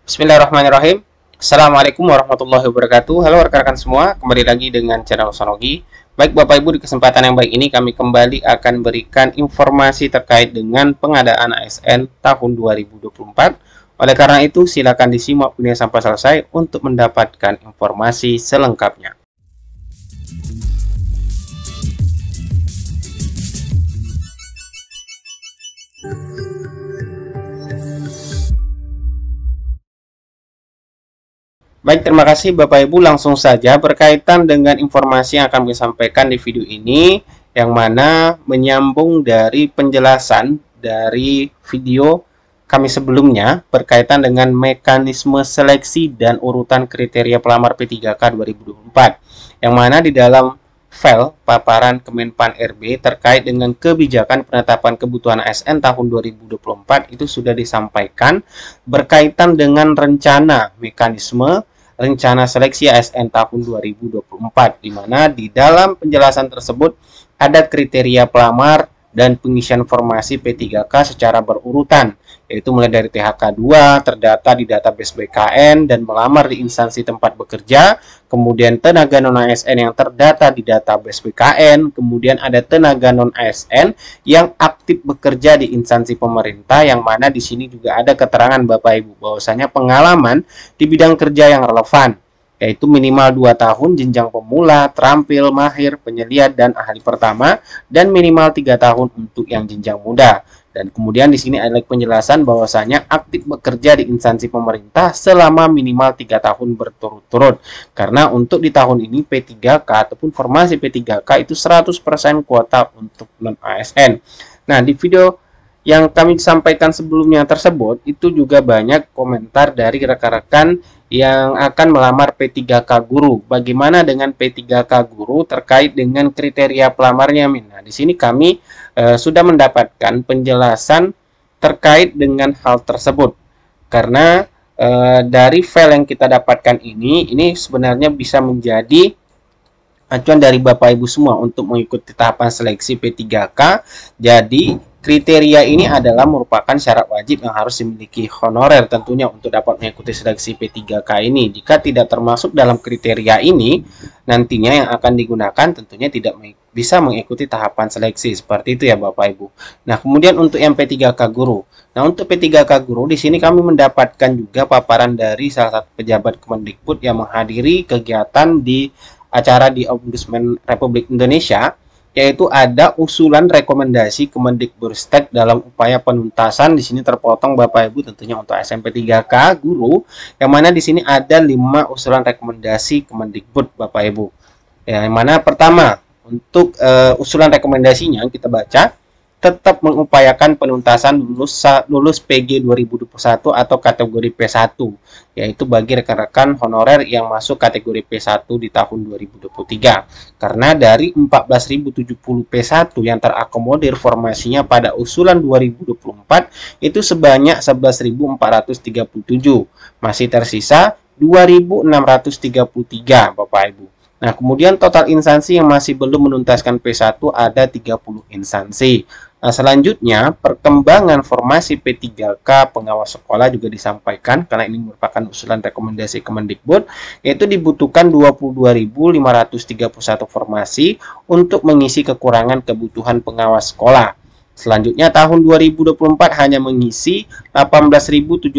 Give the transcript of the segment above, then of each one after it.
Bismillahirrahmanirrahim. Assalamualaikum warahmatullahi wabarakatuh. Halo rekan-rekan semua, kembali lagi dengan channel Sonogi. Baik Bapak Ibu, di kesempatan yang baik ini kami kembali akan berikan informasi terkait dengan pengadaan ASN tahun 2024. Oleh karena itu, silakan disimak video sampai selesai untuk mendapatkan informasi selengkapnya. Baik, terima kasih Bapak Ibu. Langsung saja berkaitan dengan informasi yang akan kami sampaikan di video ini, yang mana menyambung dari penjelasan dari video kami sebelumnya berkaitan dengan mekanisme seleksi dan urutan kriteria pelamar P3K 2024, yang mana di dalam file paparan Kemenpan RB terkait dengan kebijakan penetapan kebutuhan ASN tahun 2024 itu sudah disampaikan berkaitan dengan rencana mekanisme rencana seleksi ASN tahun 2024, di mana di dalam penjelasan tersebut ada kriteria pelamar dan pengisian formasi P3K secara berurutan, yaitu mulai dari THK 2, terdata di database BKN, dan melamar di instansi tempat bekerja, kemudian tenaga non-ASN yang terdata di database BKN, kemudian ada tenaga non-ASN yang aktif bekerja di instansi pemerintah, yang mana di sini juga ada keterangan Bapak Ibu bahwasanya pengalaman di bidang kerja yang relevan, yaitu minimal 2 tahun jenjang pemula, terampil, mahir, penyeliat, dan ahli pertama, dan minimal 3 tahun untuk yang jenjang muda. Dan kemudian di sini ada penjelasan bahwasanya aktif bekerja di instansi pemerintah selama minimal 3 tahun berturut-turut. Karena untuk di tahun ini P3K ataupun formasi P3K itu 100% kuota untuk non-ASN. Nah, di video yang kami sampaikan sebelumnya tersebut itu juga banyak komentar dari rekan-rekan yang akan melamar P3K guru. Bagaimana dengan P3K guru terkait dengan kriteria pelamarnya, Min? Nah, di sini kami sudah mendapatkan penjelasan terkait dengan hal tersebut. Karena dari file yang kita dapatkan ini sebenarnya bisa menjadi acuan dari Bapak Ibu semua untuk mengikuti tahapan seleksi P3K. Jadi kriteria ini adalah merupakan syarat wajib yang harus dimiliki honorer tentunya untuk dapat mengikuti seleksi P3K ini. Jika tidak termasuk dalam kriteria ini, nantinya yang akan digunakan tentunya tidak bisa mengikuti tahapan seleksi. Seperti itu ya Bapak Ibu. Nah, kemudian untuk yang P3K guru. Nah, untuk P3K guru di sini kami mendapatkan juga paparan dari salah satu pejabat Kemendikbud yang menghadiri kegiatan di acara di Ombudsman Republik Indonesia, yaitu ada usulan rekomendasi Kemendikbudristek dalam upaya penuntasan. Di sini terpotong Bapak Ibu tentunya untuk SMP 3K guru, yang mana di sini ada 5 usulan rekomendasi Kemendikbud Bapak Ibu. Ya, yang mana pertama untuk usulan rekomendasinya kita baca, tetap mengupayakan penuntasan lulus PG 2021 atau kategori P1, yaitu bagi rekan-rekan honorer yang masuk kategori P1 di tahun 2023. Karena dari 14.070 P1 yang terakomodir formasinya pada usulan 2024 itu sebanyak 11.437, masih tersisa 2.633 Bapak Ibu. Nah, kemudian total instansi yang masih belum menuntaskan P1 ada 30 instansi. Nah, selanjutnya perkembangan formasi P3K pengawas sekolah juga disampaikan karena ini merupakan usulan rekomendasi Kemendikbud, yaitu dibutuhkan 22.531 formasi untuk mengisi kekurangan kebutuhan pengawas sekolah. Selanjutnya tahun 2024 hanya mengisi 18.729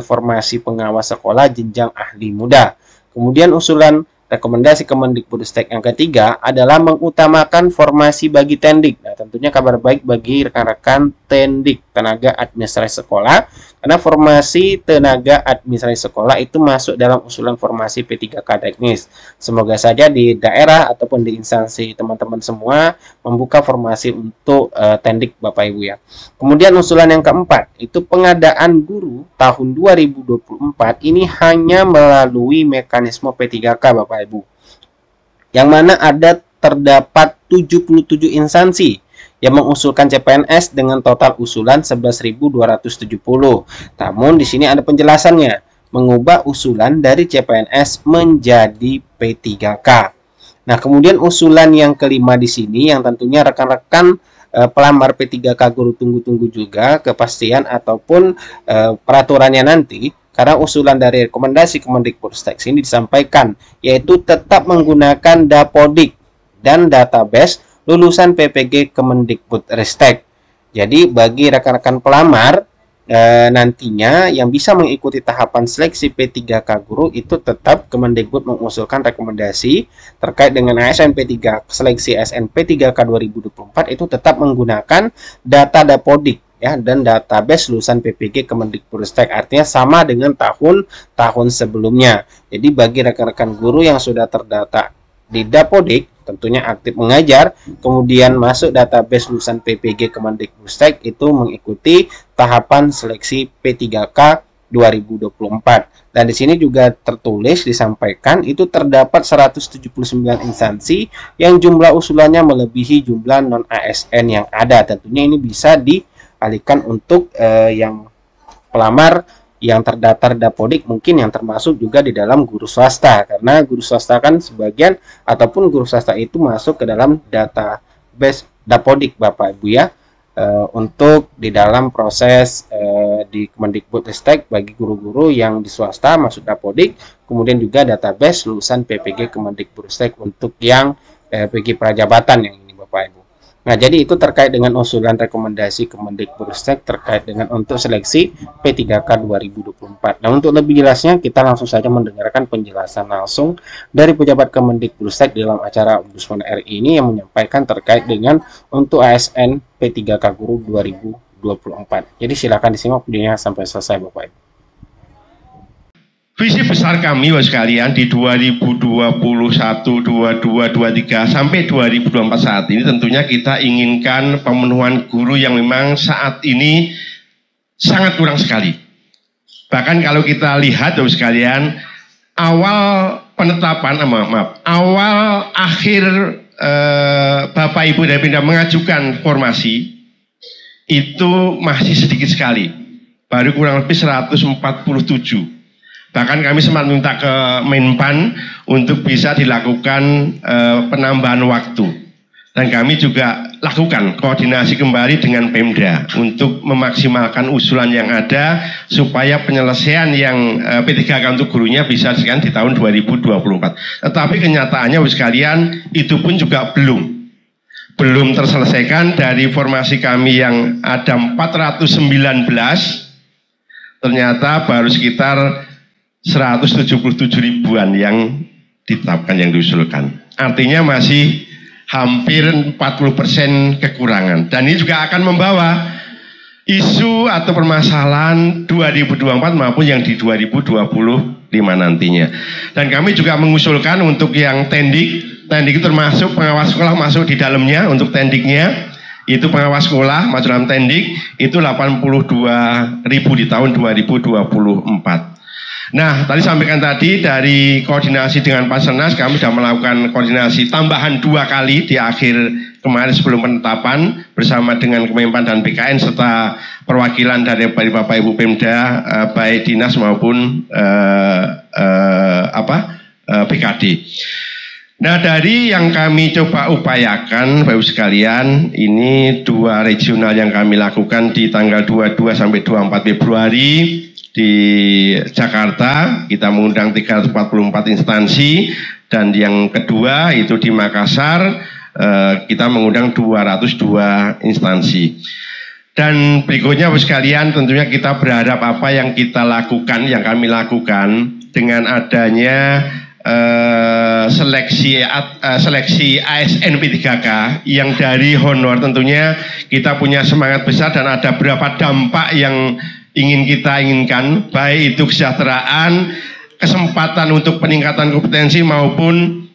formasi pengawas sekolah jenjang ahli muda. Kemudian usulan rekomendasi Kemendikbudristek yang ketiga adalah mengutamakan formasi bagi tendik. Nah, tentunya kabar baik bagi rekan-rekan tendik, tenaga administrasi sekolah, karena formasi tenaga administrasi sekolah itu masuk dalam usulan formasi P3K teknis. Semoga saja di daerah ataupun di instansi teman-teman semua membuka formasi untuk tendik Bapak Ibu ya. Kemudian usulan yang keempat itu pengadaan guru tahun 2024 ini hanya melalui mekanisme P3K Bapak Ibu, yang mana terdapat 77 instansi yang mengusulkan CPNS dengan total usulan 11.270. Namun di sini ada penjelasannya, mengubah usulan dari CPNS menjadi P3K. Nah, kemudian usulan yang kelima di sini yang tentunya rekan-rekan pelamar P3K guru tunggu-tunggu juga kepastian ataupun peraturannya nanti, Karena usulan dari rekomendasi Kemendikbudristek ini disampaikan, yaitu tetap menggunakan Dapodik dan database lulusan PPG Kemendikbudristek. Jadi bagi rekan-rekan pelamar nantinya yang bisa mengikuti tahapan seleksi P3K guru itu tetap Kemendikbud mengusulkan rekomendasi terkait dengan ASN P3 seleksi ASN P3K 2024 itu tetap menggunakan data Dapodik ya dan database lulusan PPG Kemendikbudristek, artinya sama dengan tahun sebelumnya. Jadi bagi rekan-rekan guru yang sudah terdata di Dapodik tentunya aktif mengajar, kemudian masuk database lulusan PPG Kemendikbudristek itu mengikuti tahapan seleksi P3K 2024. Dan di sini juga tertulis disampaikan itu terdapat 179 instansi yang jumlah usulannya melebihi jumlah non ASN yang ada. Tentunya ini bisa dialihkan untuk yang pelamar yang terdaftar Dapodik, mungkin yang termasuk juga di dalam guru swasta, karena guru swasta kan sebagian ataupun guru swasta itu masuk ke dalam database Dapodik Bapak Ibu ya, untuk di dalam proses di Kemendikbudristek bagi guru-guru yang di swasta masuk Dapodik, kemudian juga database lulusan PPG Kemendikbudristek untuk yang PPG Prajabatan yang ini Bapak Ibu. Nah, jadi itu terkait dengan usulan rekomendasi Kemendikbudristek terkait dengan untuk seleksi P3K 2024. Nah, untuk lebih jelasnya kita langsung saja mendengarkan penjelasan langsung dari pejabat Kemendikbudristek dalam acara Ombudsman RI ini yang menyampaikan terkait dengan untuk ASN P3K Guru 2024. Jadi silakan disimak videonya sampai selesai Bapak Ibu. Visi besar kami sekalian di 2021, 22, 23 sampai 2024 saat ini tentunya kita inginkan pemenuhan guru yang memang saat ini sangat kurang sekali. Bahkan kalau kita lihat sekalian awal penetapan, awal akhir Bapak Ibu dari Pemda mengajukan formasi itu masih sedikit sekali, baru kurang lebih 147. Bahkan kami sempat minta ke Menpan untuk bisa dilakukan penambahan waktu. Dan kami juga lakukan koordinasi kembali dengan Pemda untuk memaksimalkan usulan yang ada supaya penyelesaian yang P3K untuk gurunya bisa diselesaikan di tahun 2024. Tetapi kenyataannya sekalian itu pun juga belum terselesaikan. Dari formasi kami yang ada 419 ternyata baru sekitar 177 ribuan yang ditetapkan, yang diusulkan. Artinya masih hampir 40% kekurangan. Dan ini juga akan membawa isu atau permasalahan 2024 maupun yang di 2025 nantinya. Dan kami juga mengusulkan untuk yang tendik itu termasuk pengawas sekolah masuk di dalamnya. Untuk tendiknya itu pengawas sekolah masuk dalam tendik itu 82.000 di tahun 2024. Nah, tadi sampaikan tadi dari koordinasi dengan Basarnas kami sudah melakukan koordinasi tambahan 2 kali di akhir kemarin sebelum penetapan bersama dengan Kemenpan dan BKN serta perwakilan dari Bapak Ibu Pemda baik dinas maupun BKD. Nah, dari yang kami coba upayakan Bapak Ibu sekalian, ini 2 regional yang kami lakukan di tanggal 22 sampai 24 Februari. Di Jakarta kita mengundang 344 instansi, dan yang kedua itu di Makassar kita mengundang 202 instansi. Dan berikutnya Bapak sekalian, tentunya kita berharap apa yang kita lakukan, yang kami lakukan dengan adanya seleksi ASN P3K yang dari honor, tentunya kita punya semangat besar dan ada beberapa dampak yang ingin kita inginkan, baik itu kesejahteraan, kesempatan untuk peningkatan kompetensi maupun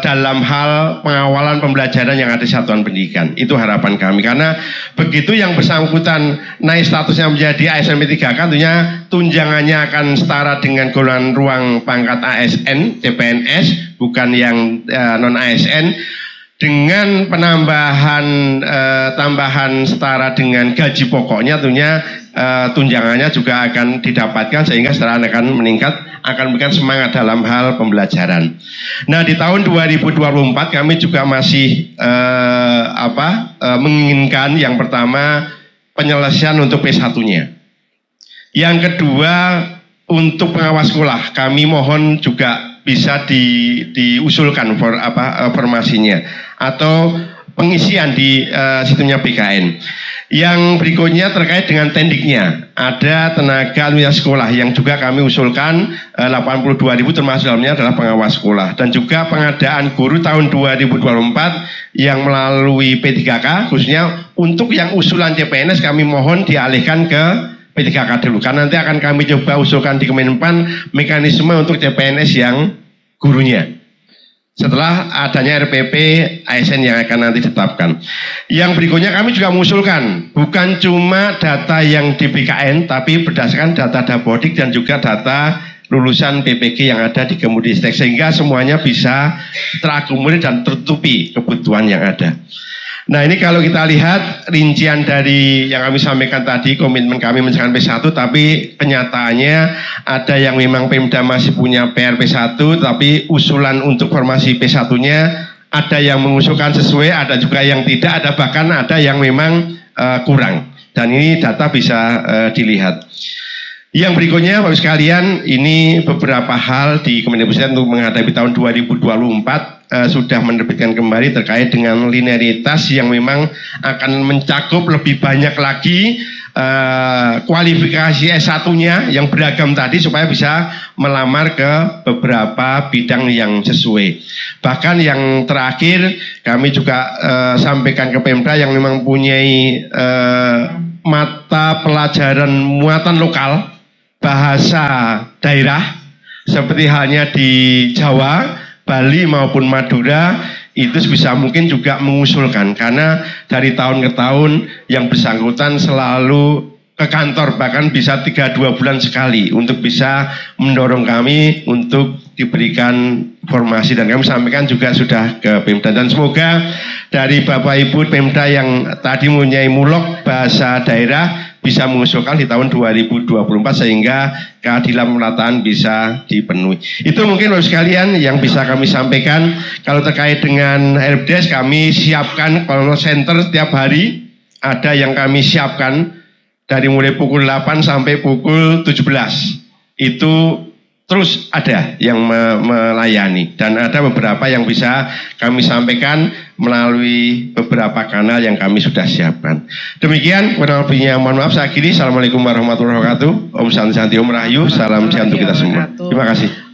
dalam hal pengawalan pembelajaran yang ada di satuan pendidikan. Itu harapan kami, karena begitu yang bersangkutan naik statusnya menjadi ASN P3K, tentunya tunjangannya akan setara dengan golongan ruang pangkat ASN, CPNS, bukan yang non ASN. Dengan penambahan tambahan setara dengan gaji pokoknya, tentunya tunjangannya juga akan didapatkan sehingga secara akan meningkat, akan memberikan semangat dalam hal pembelajaran. Nah, di tahun 2024 kami juga masih menginginkan yang pertama penyelesaian untuk P1-nya. Yang kedua, untuk pengawas sekolah, kami mohon juga bisa diusulkan formasinya atau pengisian di sistemnya BKN. Yang berikutnya terkait dengan tendiknya, ada tenaga administrasi sekolah yang juga kami usulkan 82.000 termasuk dalamnya adalah pengawas sekolah, dan juga pengadaan guru tahun 2024 yang melalui P3K, khususnya untuk yang usulan CPNS kami mohon dialihkan ke P3K dulu, karena nanti akan kami coba usulkan di Kemenpan mekanisme untuk CPNS yang gurunya setelah adanya RPP ASN yang akan nanti ditetapkan. Yang berikutnya kami juga mengusulkan bukan cuma data yang di BKN, tapi berdasarkan data Dapodik dan juga data lulusan PPG yang ada di Kemudistek, sehingga semuanya bisa terakomodir dan tertutupi kebutuhan yang ada. Nah, ini kalau kita lihat rincian dari yang kami sampaikan tadi, komitmen kami mencegah P1, tapi kenyataannya ada yang memang Pemda masih punya PR P1, tapi usulan untuk formasi P1-nya ada yang mengusulkan sesuai, ada juga yang tidak, ada bahkan ada yang memang kurang. Dan ini data bisa dilihat. Yang berikutnya, Bapak sekalian, ini beberapa hal di Kementerian Pendidikan untuk menghadapi tahun 2024 sudah menerbitkan kembali terkait dengan linearitas yang memang akan mencakup lebih banyak lagi kualifikasi S1-nya yang beragam tadi supaya bisa melamar ke beberapa bidang yang sesuai. Bahkan yang terakhir kami juga sampaikan ke Pemda yang memang mempunyai mata pelajaran muatan lokal bahasa daerah seperti halnya di Jawa, Bali maupun Madura, itu sebisa mungkin juga mengusulkan, karena dari tahun ke tahun yang bersangkutan selalu ke kantor, bahkan bisa 3-2 bulan sekali untuk bisa mendorong kami untuk diberikan formasi, dan kami sampaikan juga sudah ke Pemda, dan semoga dari Bapak Ibu Pemda yang tadi mempunyai mulok bahasa daerah bisa mengusulkan di tahun 2024 sehingga keadilan pemerataan bisa dipenuhi. Itu mungkin Bapak sekalian yang bisa kami sampaikan. Kalau terkait dengan helpdesk, kami siapkan call center setiap hari, ada yang kami siapkan dari mulai pukul 8 sampai pukul 17. Itu terus ada yang melayani, dan ada beberapa yang bisa kami sampaikan melalui beberapa kanal yang kami sudah siapkan. Demikian, kurang lebihnya mohon maaf. Saya akhiri. Assalamualaikum warahmatullahi wabarakatuh. Om Santi Santi Om Rahayu. Salam sehat untuk kita semua. Terima kasih.